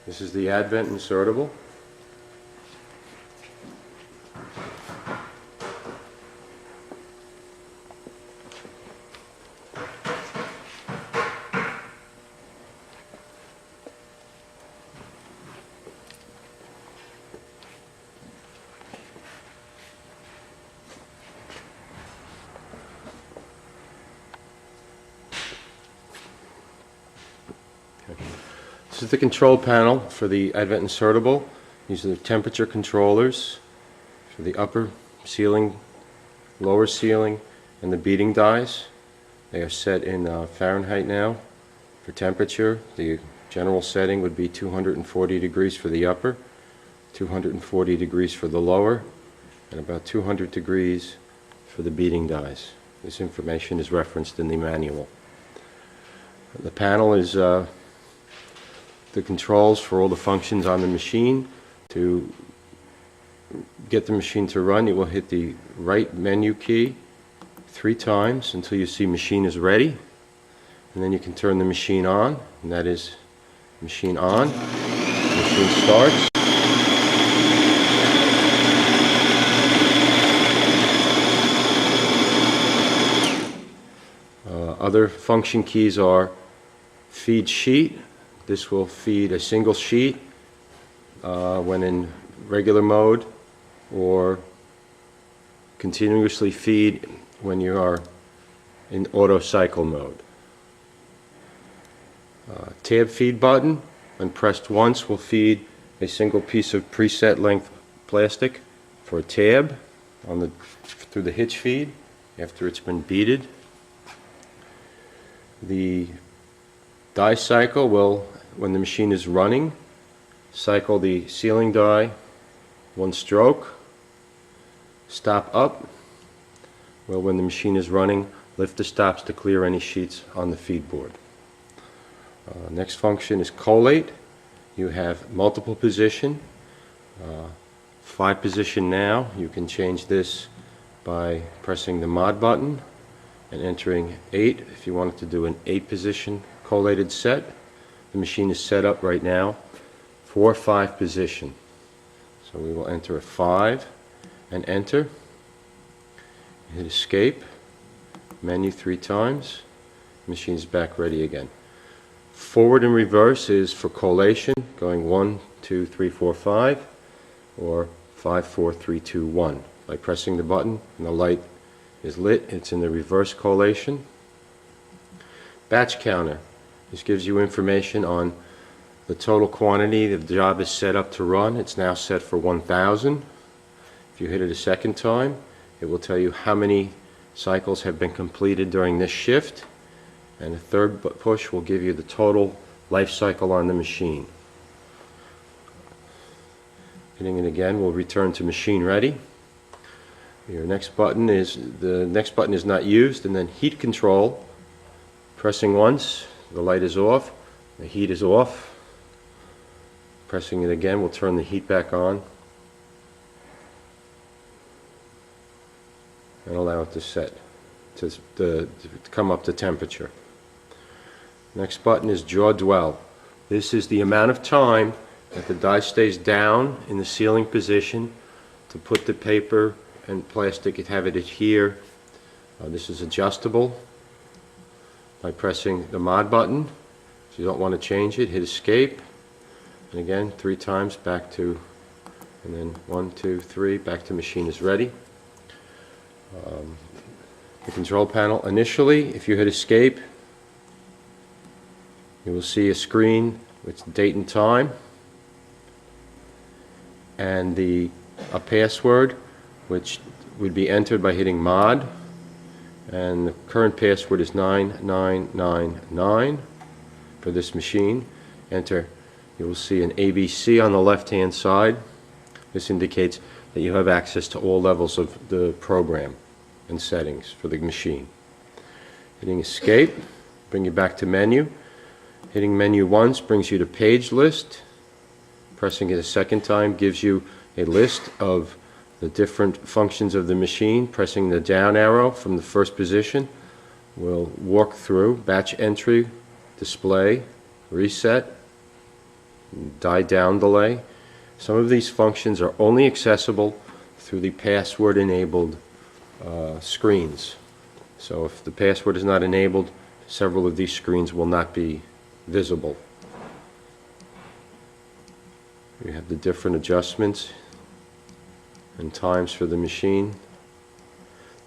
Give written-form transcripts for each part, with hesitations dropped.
This is the Advent Insertable. This is the control panel for the Advent Insertable. These are the temperature controllers for the upper ceiling, lower ceiling, and the beading dies. They are set in Fahrenheit now for temperature. The general setting would be 240 degrees for the upper, 240 degrees for the lower, and about 200 degrees for the beading dies. This information is referenced in the manual. The panel is the controls for all the functions on the machine. To get the machine to run, you will hit the right menu key 3 times until you see machine is ready, and then you can turn the machine on, and that is machine on. The machine starts. Other function keys are feed sheet. This will feed a single sheet when in regular mode, or continuously feed when you are in auto cycle mode. Tab feed button, when pressed once, will feed a single piece of preset length plastic for a tab through the hitch feed after it's been beaded. The die cycle will, when the machine is running, cycle the ceiling die 1 stroke. Stop up, well, when the machine is running, lift the stops to clear any sheets on the feed board. Next function is collate. You have multiple position, 5 position now. You can change this by pressing the mod button and entering 8 if you wanted to do an 8 position collated set. The machine is set up right now for 5 position. So we will enter a 5 and enter. Hit escape, menu 3 times, machine's back ready again. Forward and reverse is for collation, going 1, 2, 3, 4, 5, or 5, 4, 3, 2, 1. By pressing the button and the light is lit, it's in the reverse collation. Batch counter. This gives you information on the total quantity the job is set up to run. It's now set for 1,000. If you hit it a second time, it will tell you how many cycles have been completed during this shift, and a third push will give you the total life cycle on the machine. Hitting it again will return to machine ready. The next button is not used, and then heat control. Pressing once, the light is off, the heat is off. Pressing it again will turn the heat back on and allow it to set, to come up to temperature. Next button is draw dwell. This is the amount of time that the die stays down in the sealing position to put the paper and plastic and have it adhere. This is adjustable by pressing the mod button. If you don't want to change it, hit escape, and again 3 times back to, and then 1, 2, 3, back to machine is ready. The control panel, initially, if you hit escape, you will see a screen with date and time and a password, which would be entered by hitting mod, and the current password is 9999 for this machine. Enter. You will see an ABC on the left hand side. This indicates that you have access to all levels of the program and settings for the machine. Hitting escape bring you back to menu. Hitting menu once brings you to page list. Pressing it a second time gives you a list of the different functions of the machine. Pressing the down arrow from the first position will walk through batch entry, display, reset, die down delay. Some of these functions are only accessible through the password enabled screens. So if the password is not enabled, several of these screens will not be visible. We have the different adjustments and times for the machine.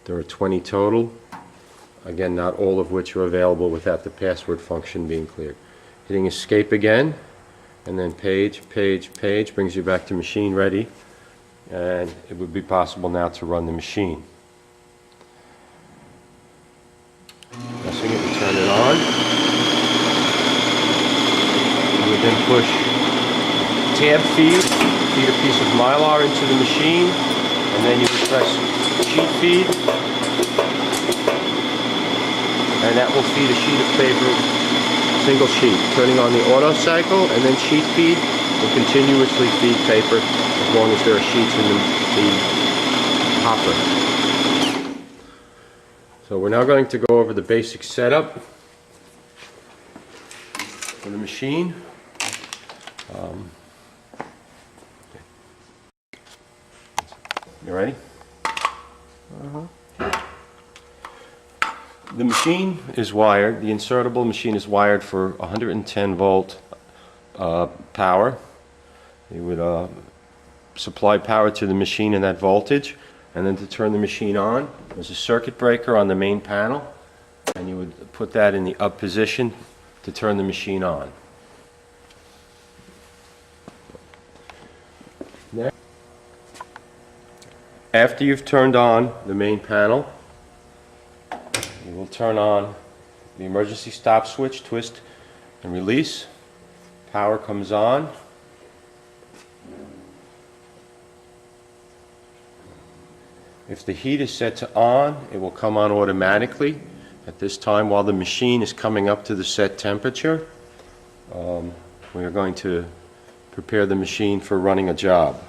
There are 20 total. Again, not all of which are available without the password function being cleared. Hitting escape again, and then page, page, page brings you back to machine ready, and it would be possible now to run the machine. Pressing it, we turn it on. You would then push tab feed a piece of Mylar into the machine, and then you would press sheet feed, and that will feed a sheet of paper, single sheet, turning on the auto cycle, and then sheet feed will continuously feed paper as long as there are sheets in the hopper. So we're now going to go over the basic setup for the machine. You ready? The machine is wired, the Insertable machine is wired for 110 volt power. You would supply power to the machine in that voltage, and then to turn the machine on, there's a circuit breaker on the main panel, and you would put that in the up position to turn the machine on. Next. After you've turned on the main panel, you will turn on the emergency stop switch, twist and release. Power comes on. If the heat is set to on, it will come on automatically. At this time, while the machine is coming up to the set temperature, we are going to prepare the machine for running a job.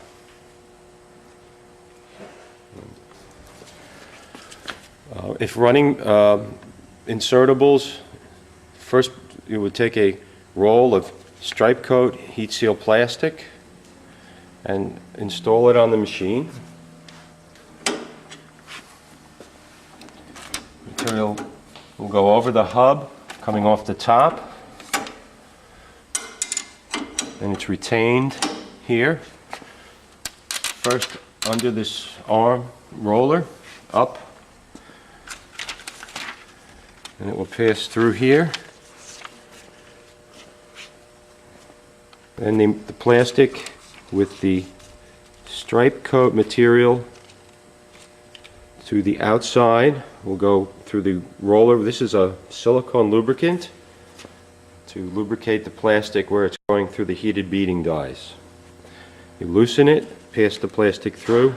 If running insertables, first you would take a roll of stripe coat heat seal plastic and install it on the machine. Material will go over the hub coming off the top, and it's retained here. First under this arm roller up, and it will pass through here. Then the plastic with the stripe coat material to the outside will go through the roller. This is a silicone lubricant to lubricate the plastic where it's going through the heated beading dies. You loosen it, pass the plastic through,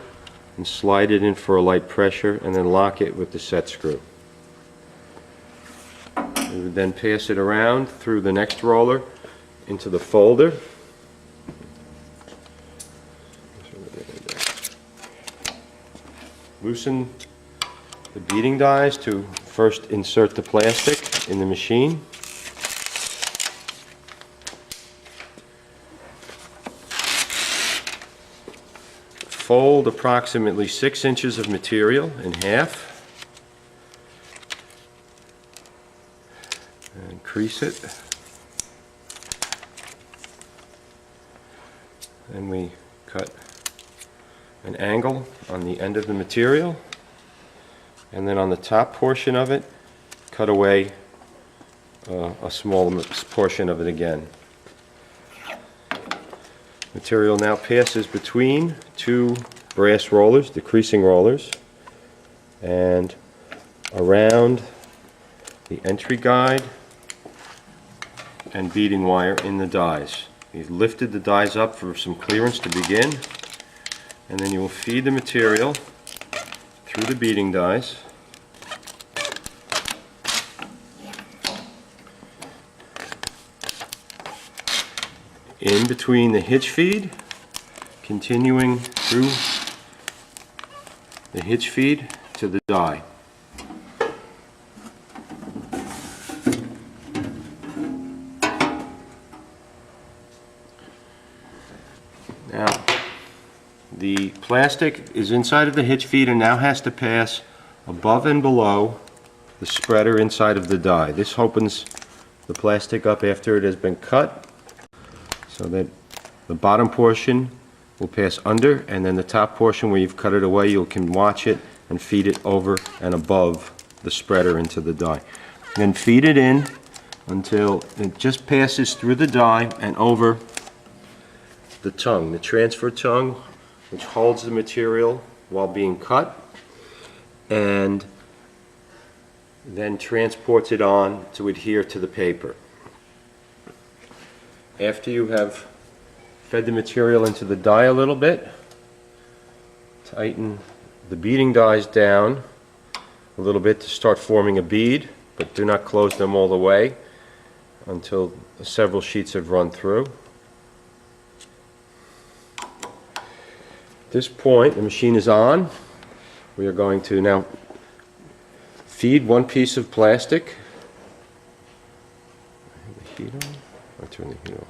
and slide it in for a light pressure, and then lock it with the set screw. You would then pass it around through the next roller into the folder. Loosen the beading dies to first insert the plastic in the machine. Fold approximately 6 inches of material in half and crease it. Then we cut an angle on the end of the material, and then on the top portion of it, cut away a small portion of it again. Material now passes between two brass rollers, the creasing rollers, and around the entry guide and beading wire in the dies. You've lifted the dies up for some clearance to begin, and then you will feed the material through the beading dies in between the hitch feed, continuing through the hitch feed to the die. Now, the plastic is inside of the hitch feed and now has to pass above and below the spreader inside of the die. This opens the plastic up after it has been cut so that the bottom portion will pass under, and then the top portion where you've cut it away, you can watch it and feed it over and above the spreader into the die. Then feed it in until it just passes through the die and over the tongue, the transfer tongue, which holds the material while being cut, and then transports it on to adhere to the paper. After you have fed the material into the die a little bit, tighten the beading dies down a little bit to start forming a bead, but do not close them all the way until several sheets have run through. At this point, the machine is on. We are going to now feed one piece of plastic. Have the heat on? I'll turn the heat off.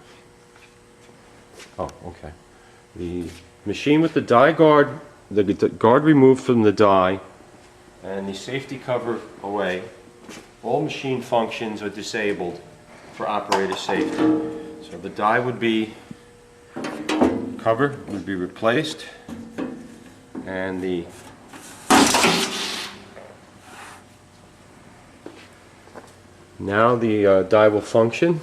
Oh, okay. The machine with the die guard, the guard removed from the die, and the safety cover away. All machine functions are disabled for operator safety. So the die would be, cover would be replaced, and the now the die will function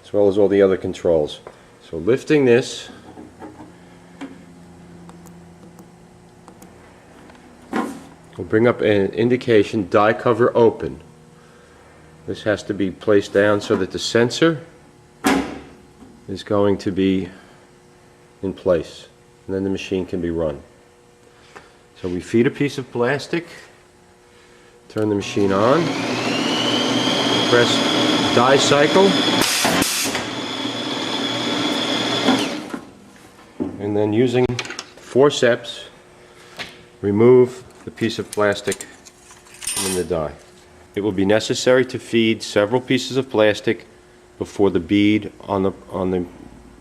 as well as all the other controls. So lifting this, will bring up an indication die cover open. This has to be placed down so that the sensor is going to be in place, and then the machine can be run. So we feed a piece of plastic, turn the machine on, press die cycle, and then using forceps remove the piece of plastic from the die. It will be necessary to feed several pieces of plastic before the bead on the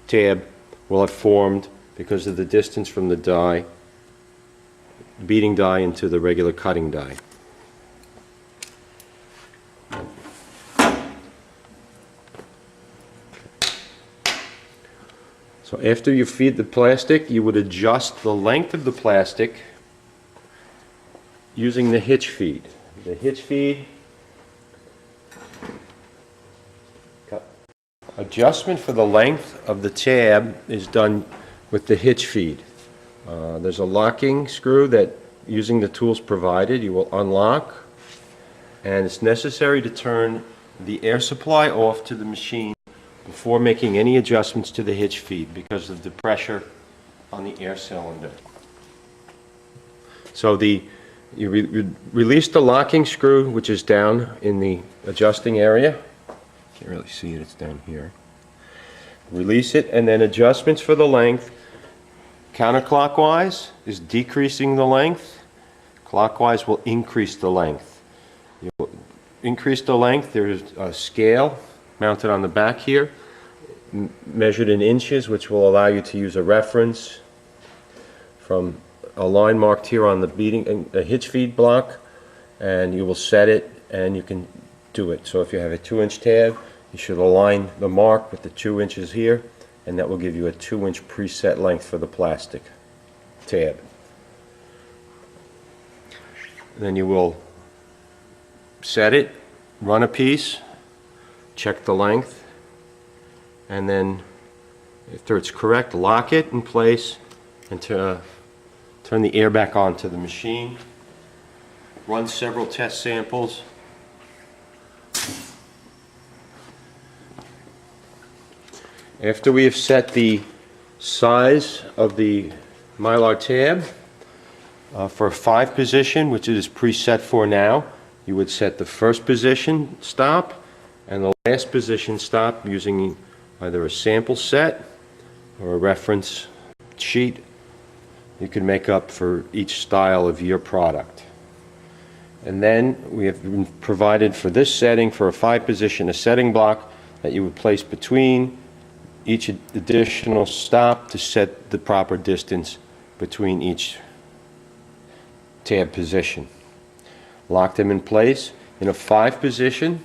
tab will have formed because of the distance from the die, beading die into the regular cutting die. So after you feed the plastic, you would adjust the length of the plastic using the hitch feed. The hitch feed adjustment for the length of the tab is done with the hitch feed. There's a locking screw that, using the tools provided, you will unlock, and it's necessary to turn the air supply off to the machine before making any adjustments to the hitch feed because of the pressure on the air cylinder. So you release the locking screw, which is down in the adjusting area. Can't really see it, it's down here. Release it, and then adjustments for the length. Counterclockwise is decreasing the length. Clockwise will increase the length. You will increase the length. There's a scale mounted on the back here, measured in inches, which will allow you to use a reference from a line marked here on the a hitch feed block, and you will set it and you can do it. So if you have a 2-inch tab, you should align the mark with the 2 inches here, and that will give you a 2-inch preset length for the plastic tab. Then you will set it, run a piece, check the length, and then after it's correct, lock it in place and turn the air back on to the machine. Run several test samples. After we have set the size of the Mylar tab for a 5 position, which it is preset for now, you would set the first position stop and the last position stop using either a sample set or a reference sheet you can make up for each style of your product. And then we have been provided for this setting, for a 5 position, a setting block that you would place between each additional stop to set the proper distance between each tab position. Lock them in place. In a 5 position,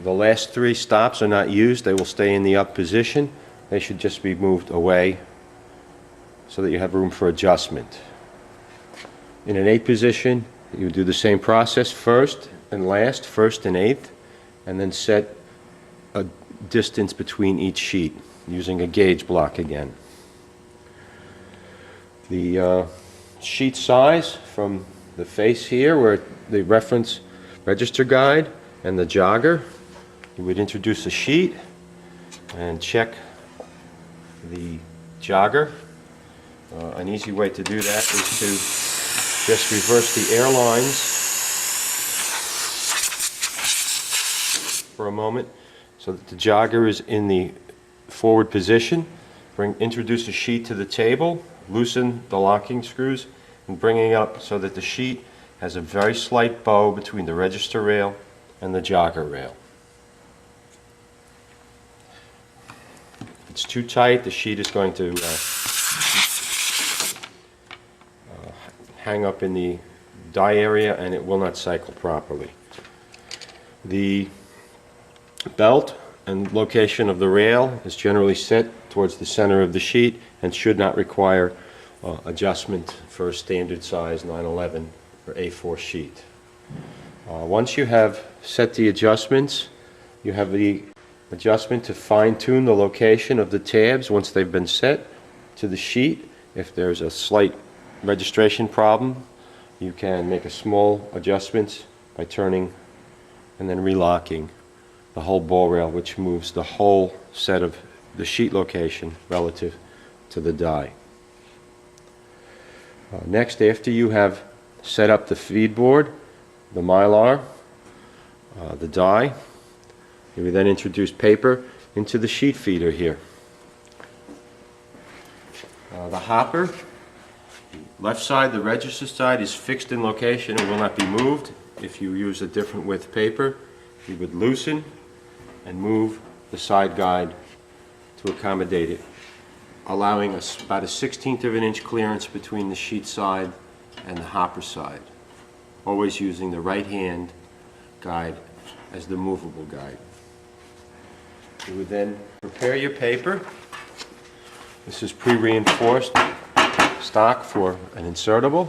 the last 3 stops are not used. They will stay in the up position. They should just be moved away so that you have room for adjustment. In an 8 position, you do the same process, first and last, first and 8th, and then set a distance between each sheet using a gauge block again. The sheet size from the face here, where the reference register guide and the jogger, you would introduce a sheet and check the jogger. An easy way to do that is to just reverse the airlines for a moment so that the jogger is in the forward position. Introduce a sheet to the table, loosen the locking screws, and bring it up so that the sheet has a very slight bow between the register rail and the jogger rail. If it's too tight, the sheet is going to hang up in the die area and it will not cycle properly. The belt and location of the rail is generally set towards the center of the sheet and should not require adjustment for a standard size 9/11 or A4 sheet. Once you have set the adjustments, you have the adjustment to fine-tune the location of the tabs once they've been set to the sheet. If there's a slight registration problem, you can make a small adjustment by turning and then relocking the whole ball rail, which moves the whole set of the sheet location relative to the die. Next, after you have set up the feed board, the mylar, the die, you will then introduce paper into the sheet feeder here. The hopper, left side, the register side, is fixed in location and will not be moved. If you use a different width paper, you would loosen and move the side guide to accommodate it, allowing us about a 1/16 of an inch clearance between the sheet side and the hopper side, always using the right hand guide as the movable guide. You would then prepare your paper. This is pre-reinforced stock for an insertable.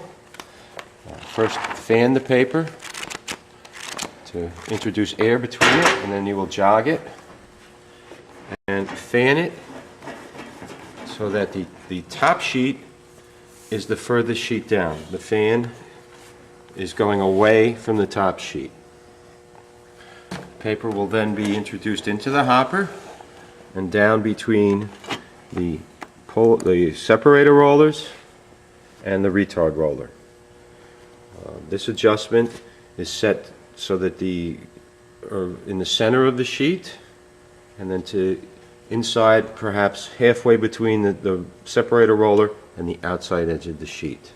First, fan the paper to introduce air between it, and then you will jog it and fan it so that the top sheet is the furthest sheet down. The fan is going away from the top sheet. Paper will then be introduced into the hopper and down between the separator rollers and the retard roller. This adjustment is set so that in the center of the sheet, and then to inside perhaps halfway between the separator roller and the outside edge of the sheet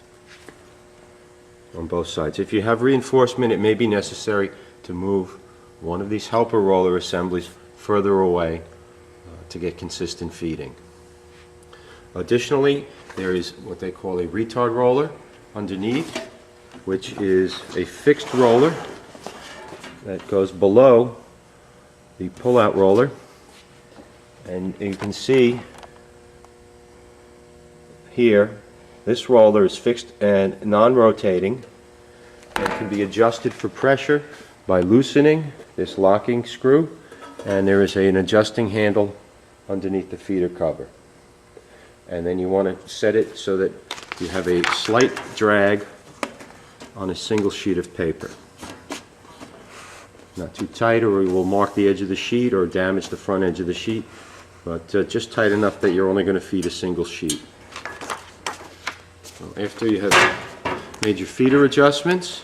on both sides. If you have reinforcement, it may be necessary to move one of these helper roller assemblies further away to get consistent feeding. Additionally, there is what they call a retard roller underneath, which is a fixed roller that goes below the pull-out roller, and you can see here this roller is fixed and non-rotating and can be adjusted for pressure by loosening this locking screw, and there is an adjusting handle underneath the feeder cover. And then you want to set it so that you have a slight drag on a single sheet of paper. Not too tight or it will mark the edge of the sheet or damage the front edge of the sheet, but just tight enough that you're only going to feed a single sheet. So after you have made your feeder adjustments,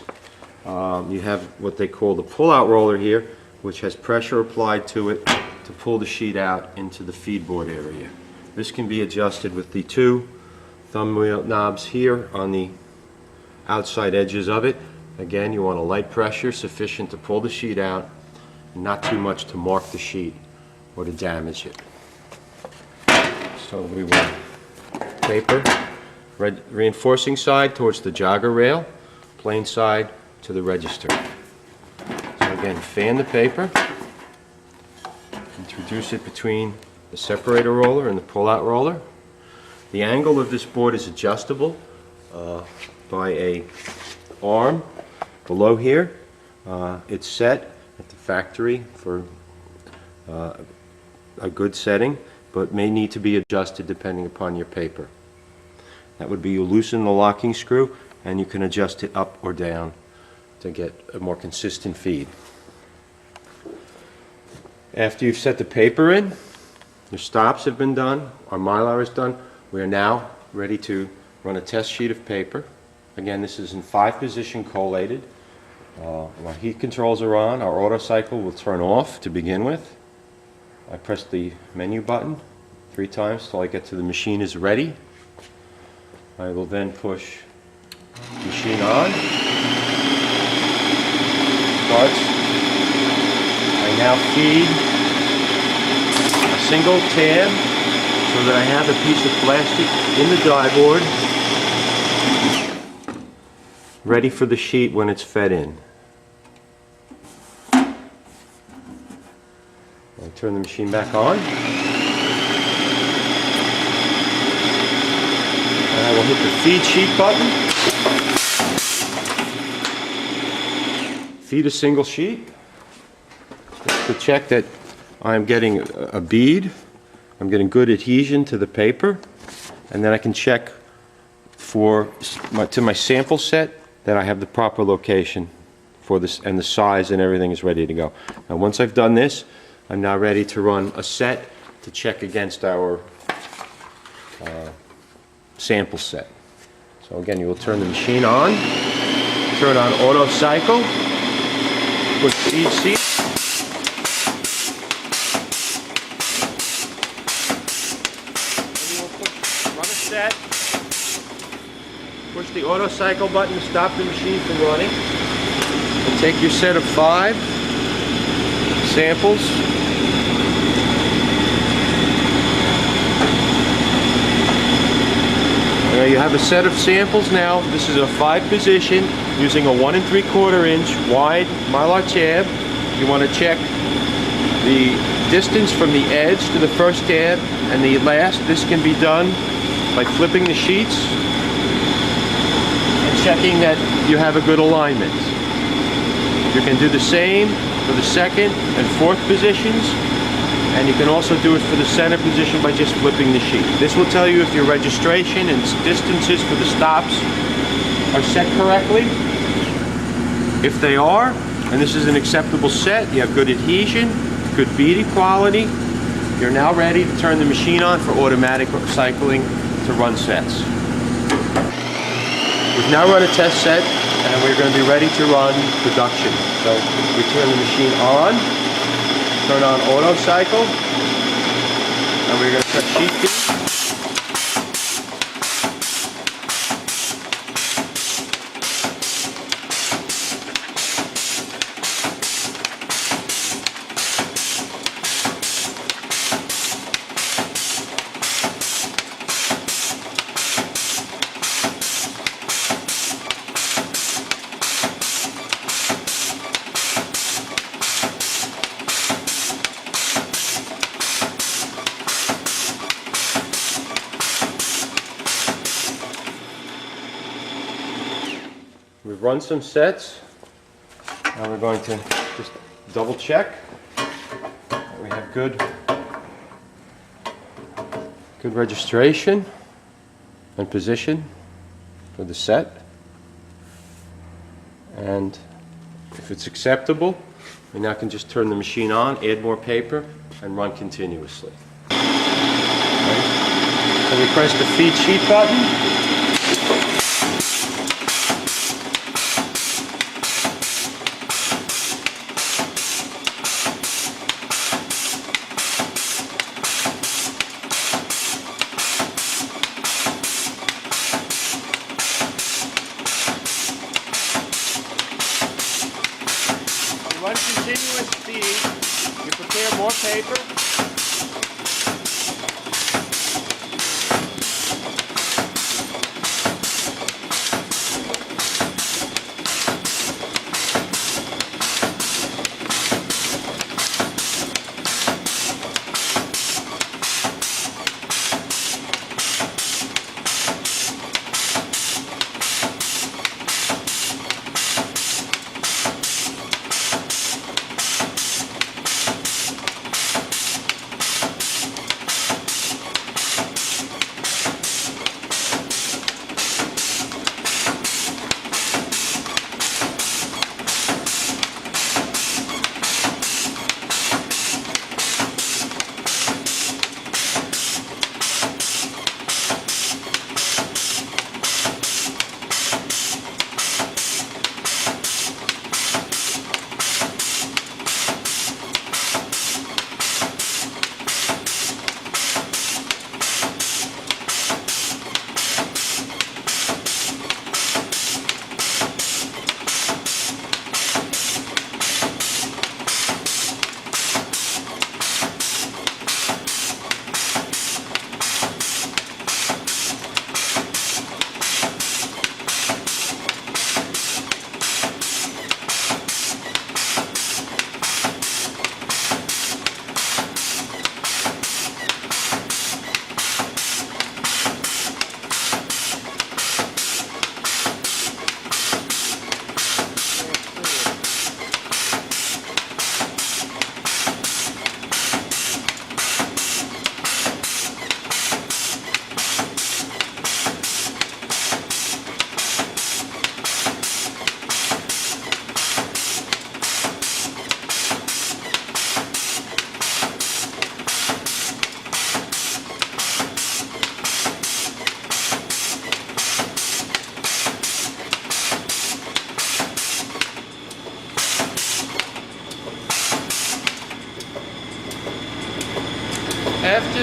you have what they call the pull-out roller here, which has pressure applied to it to pull the sheet out into the feed board area. This can be adjusted with the 2 thumb wheel knobs here on the outside edges of it. Again, you want a light pressure sufficient to pull the sheet out, not too much to mark the sheet or to damage it. So we want paper, reinforcing side towards the jogger rail, plain side to the register. So again, fan the paper, introduce it between the separator roller and the pull-out roller. The angle of this board is adjustable by a arm below here. It's set at the factory for a good setting, but may need to be adjusted depending upon your paper. That would be you loosen the locking screw and you can adjust it up or down to get a more consistent feed. After you've set the paper in, your stops have been done, our mylar is done, we are now ready to run a test sheet of paper. Again, this is in 5-position collated. Our heat controls are on, our auto cycle will turn off to begin with. I press the menu button 3 times till I get to the machine is ready. I will then push machine on. Starts. I now feed a single tab so that I have a piece of plastic in the die board ready for the sheet when it's fed in. I'll turn the machine back on. And I will hit the feed sheet button. Feed a single sheet. Just to check that I'm getting a bead. I'm getting good adhesion to the paper. And then I can check to my sample set that I have the proper location for this and the size and everything is ready to go. Now once I've done this, I'm now ready to run a set to check against our sample set. So again, you will turn the machine on, turn on auto cycle, push feed seat, and you will run a set, push the auto cycle button to stop the machine from running, and take your set of 5 samples. Now you have a set of samples now. This is a 5-position using a 1 3/4 inch wide mylar tab. You want to check the distance from the edge to the first tab and the last. This can be done by flipping the sheets and checking that you have a good alignment. You can do the same for the 2nd and 4th positions, and you can also do it for the center position by just flipping the sheet. This will tell you if your registration and distances for the stops are set correctly. If they are, and this is an acceptable set, you have good adhesion, good bead equality, you're now ready to turn the machine on for automatic cycling to run sets. We've now run a test set and we're going to be ready to run production. So we turn the machine on, turn on auto cycle, and we're going to cut sheet feed. We've run some sets. Now we're going to just double check that we have good registration and position for the set. And if it's acceptable, we now can just turn the machine on, add more paper, and run continuously. Okay. So we press the feed sheet button. Run continuous feed, you prepare more paper,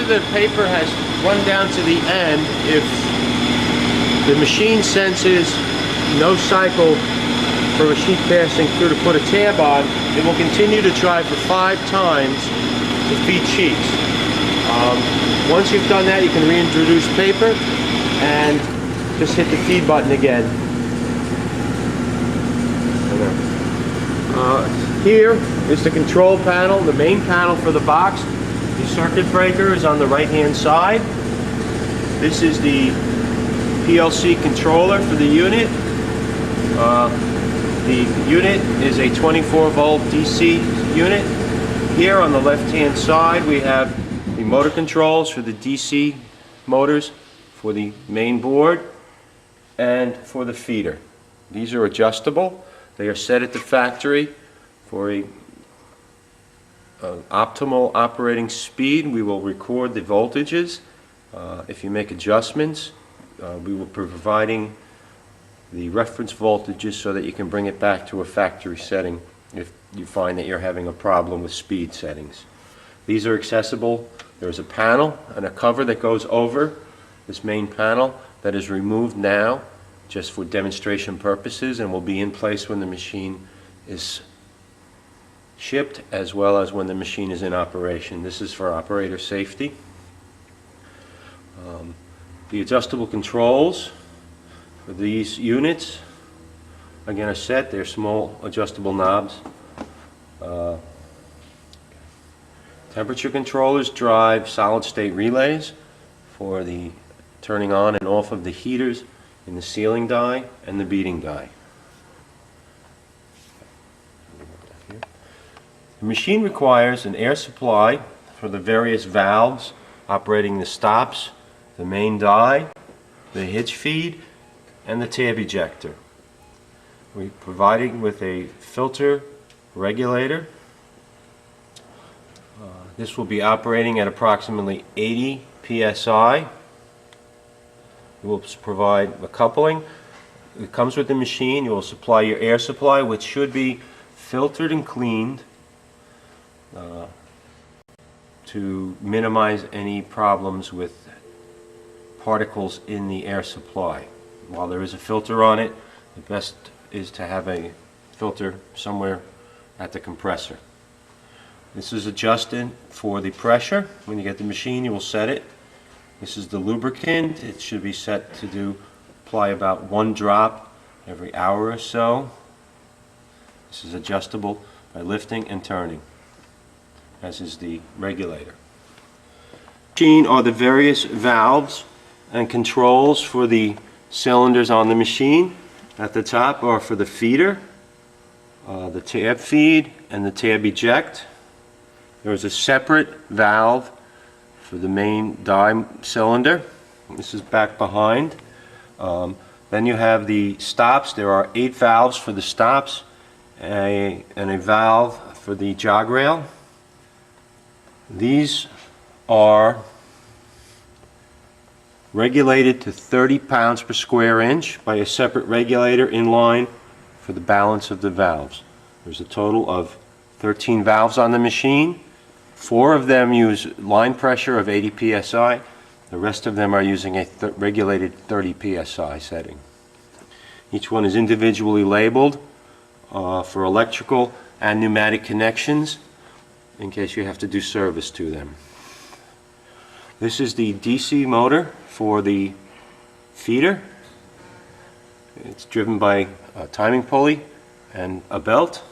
after the paper has run down to the end, if the machine senses no cycle for a sheet passing through to put a tab on, it will continue to try for 5 times to feed sheets. Once you've done that, you can reintroduce paper and just hit the feed button again. Here is the control panel, the main panel for the box. The circuit breaker is on the right hand side. This is the PLC controller for the unit. The unit is a 24 volt DC unit. Here on the left hand side we have the motor controls for the DC motors for the main board and for the feeder. These are adjustable. They are set at the factory for an optimal operating speed. We will record the voltages. If you make adjustments, we will be providing the reference voltages so that you can bring it back to a factory setting if you find that you're having a problem with speed settings. These are accessible. There's a panel and a cover that goes over this main panel that is removed now just for demonstration purposes and will be in place when the machine is shipped as well as when the machine is in operation. This is for operator safety. The adjustable controls for these units again are set. They're small adjustable knobs. Temperature controllers drive solid state relays for the turning on and off of the heaters in the sealing die and the beading die. The machine requires an air supply for the various valves operating the stops, the main die, the hitch feed, and the tab ejector. We're providing with a filter regulator. This will be operating at approximately 80 psi. We will provide a coupling. It comes with the machine. You will supply your air supply, which should be filtered and cleaned to minimize any problems with particles in the air supply. While there is a filter on it, the best is to have a filter somewhere at the compressor. This is adjusted for the pressure. When you get the machine, you will set it. This is the lubricant. It should be set to apply about 1 drop every hour or so. This is adjustable by lifting and turning, as is the regulator. Machine are the various valves and controls for the cylinders on the machine. At the top are for the feeder, the tab feed, and the tab eject. There is a separate valve for the main die cylinder. This is back behind. Then you have the stops. There are 8 valves for the stops and a valve for the jog rail. These are regulated to 30 pounds per square inch by a separate regulator in line for the balance of the valves. There's a total of 13 valves on the machine. 4 of them use line pressure of 80 psi. The rest of them are using a regulated 30 psi setting. Each one is individually labeled for electrical and pneumatic connections in case you have to do service to them. This is the DC motor for the feeder. It's driven by a timing pulley and a belt.